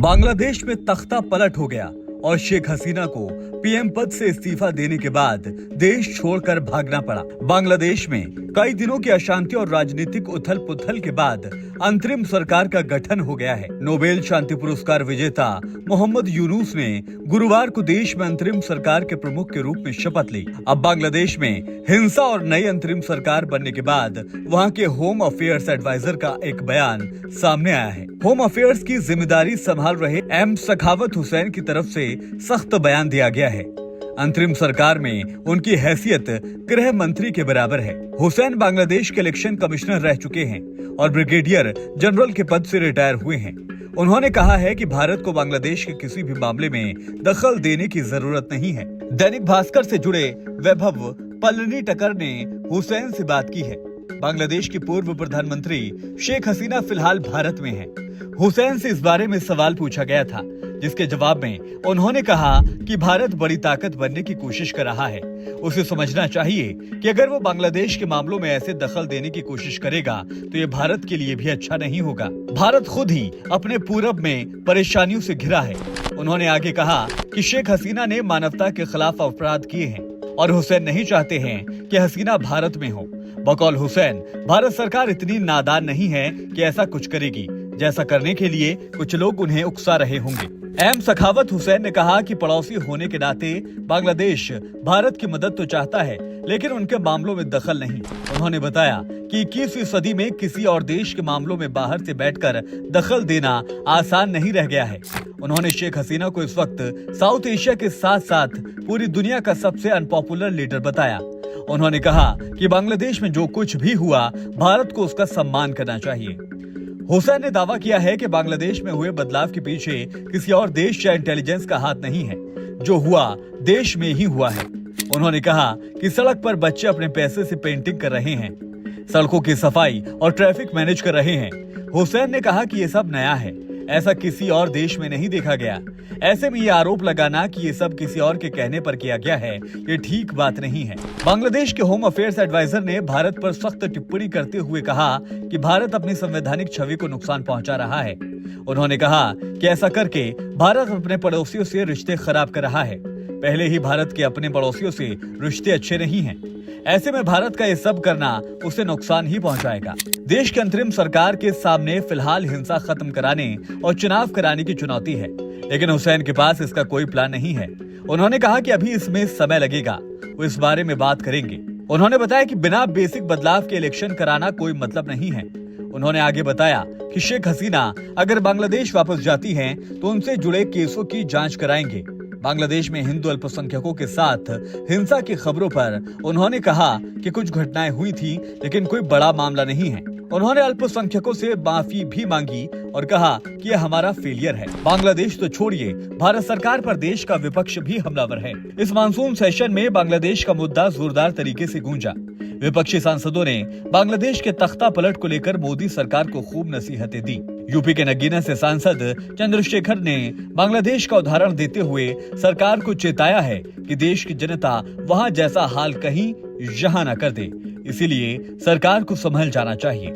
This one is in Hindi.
बांग्लादेश में तख्ता पलट हो गया और शेख हसीना को पीएम पद से इस्तीफा देने के बाद देश छोड़कर भागना पड़ा। बांग्लादेश में कई दिनों की अशांति और राजनीतिक उथल पुथल के बाद अंतरिम सरकार का गठन हो गया है। नोबेल शांति पुरस्कार विजेता मोहम्मद यूनुस ने गुरुवार को देश में अंतरिम सरकार के प्रमुख के रूप में शपथ ली। अब बांग्लादेश में हिंसा और नई अंतरिम सरकार बनने के बाद वहां के होम अफेयर्स एडवाइजर का एक बयान सामने आया है। होम अफेयर्स की जिम्मेदारी संभाल रहे एम सखावत हुसैन की तरफ से सख्त बयान दिया गया है। अंतरिम सरकार में उनकी हैसियत गृह मंत्री के बराबर है। हुसैन बांग्लादेश के इलेक्शन कमिश्नर रह चुके हैं और ब्रिगेडियर जनरल के पद से रिटायर हुए हैं। उन्होंने कहा है कि भारत को बांग्लादेश के किसी भी मामले में दखल देने की जरूरत नहीं है। दैनिक भास्कर से जुड़े वैभव पलनीटकर ने हुसैन से बात की है। बांग्लादेश की पूर्व प्रधानमंत्री शेख हसीना फिलहाल भारत में हैं। हुसैन से इस बारे में सवाल पूछा गया था, जिसके जवाब में उन्होंने कहा कि भारत बड़ी ताकत बनने की कोशिश कर रहा है। उसे समझना चाहिए कि अगर वो बांग्लादेश के मामलों में ऐसे दखल देने की कोशिश करेगा तो ये भारत के लिए भी अच्छा नहीं होगा। भारत खुद ही अपने पूरब में परेशानियों से घिरा है। उन्होंने आगे कहा कि शेख हसीना ने मानवता के खिलाफ अपराध किए हैं और हुसैन नहीं चाहते हैं कि हसीना भारत में हो। बकौल हुसैन, भारत सरकार इतनी नादान नहीं है कि ऐसा कुछ करेगी, जैसा करने के लिए कुछ लोग उन्हें उकसा रहे होंगे। एम सखावत हुसैन ने कहा कि पड़ोसी होने के नाते बांग्लादेश भारत की मदद तो चाहता है, लेकिन उनके मामलों में दखल नहीं। उन्होंने बताया कि 21वीं सदी में किसी और देश के मामलों में बाहर से बैठकर दखल देना आसान नहीं रह गया है। उन्होंने शेख हसीना को इस वक्त साउथ एशिया के साथ साथ पूरी दुनिया का सबसे अनपॉपुलर लीडर बताया। उन्होंने कहा कि बांग्लादेश में जो कुछ भी हुआ, भारत को उसका सम्मान करना चाहिए। हुसैन ने दावा किया है कि बांग्लादेश में हुए बदलाव के पीछे किसी और देश या इंटेलिजेंस का हाथ नहीं है। जो हुआ देश में ही हुआ है। उन्होंने कहा कि सड़क पर बच्चे अपने पैसे से पेंटिंग कर रहे हैं, सड़कों की सफाई और ट्रैफिक मैनेज कर रहे हैं। हुसैन ने कहा कि ये सब नया है, ऐसा किसी और देश में नहीं देखा गया। ऐसे में ये आरोप लगाना कि ये सब किसी और के कहने पर किया गया है, ये ठीक बात नहीं है। बांग्लादेश के होम अफेयर्स एडवाइजर ने भारत पर सख्त टिप्पणी करते हुए कहा कि भारत अपनी संवैधानिक छवि को नुकसान पहुंचा रहा है। उन्होंने कहा कि ऐसा करके भारत अपने पड़ोसियों से रिश्ते खराब कर रहा है। पहले ही भारत के अपने पड़ोसियों से रिश्ते अच्छे नहीं हैं। ऐसे में भारत का ये सब करना उसे नुकसान ही पहुंचाएगा। देश की अंतरिम सरकार के सामने फिलहाल हिंसा खत्म कराने और चुनाव कराने की चुनौती है, लेकिन हुसैन के पास इसका कोई प्लान नहीं है। उन्होंने कहा कि अभी इसमें समय लगेगा, वो इस बारे में बात करेंगे। उन्होंने बताया कि बिना बेसिक बदलाव के इलेक्शन कराना कोई मतलब नहीं है। उन्होंने आगे बताया कि शेख हसीना अगर बांग्लादेश वापस जाती हैं, तो उनसे जुड़े केसों की जांच कराएंगे। बांग्लादेश में हिंदू अल्पसंख्यकों के साथ हिंसा की खबरों पर उन्होंने कहा कि कुछ घटनाएं हुई थी, लेकिन कोई बड़ा मामला नहीं है। उन्होंने अल्पसंख्यकों से माफी भी मांगी और कहा कि यह हमारा फेलियर है। बांग्लादेश तो छोड़िए, भारत सरकार पर देश का विपक्ष भी हमलावर है। इस मानसून सेशन में बांग्लादेश का मुद्दा जोरदार तरीके से गूंजा। विपक्षी सांसदों ने बांग्लादेश के तख्ता पलट को लेकर मोदी सरकार को खूब नसीहतें दी। यूपी के नगीना से सांसद चंद्रशेखर ने बांग्लादेश का उदाहरण देते हुए सरकार को चेताया है कि देश की जनता वहां जैसा हाल कहीं यहाँ न कर दे, इसीलिए सरकार को संभल जाना चाहिए।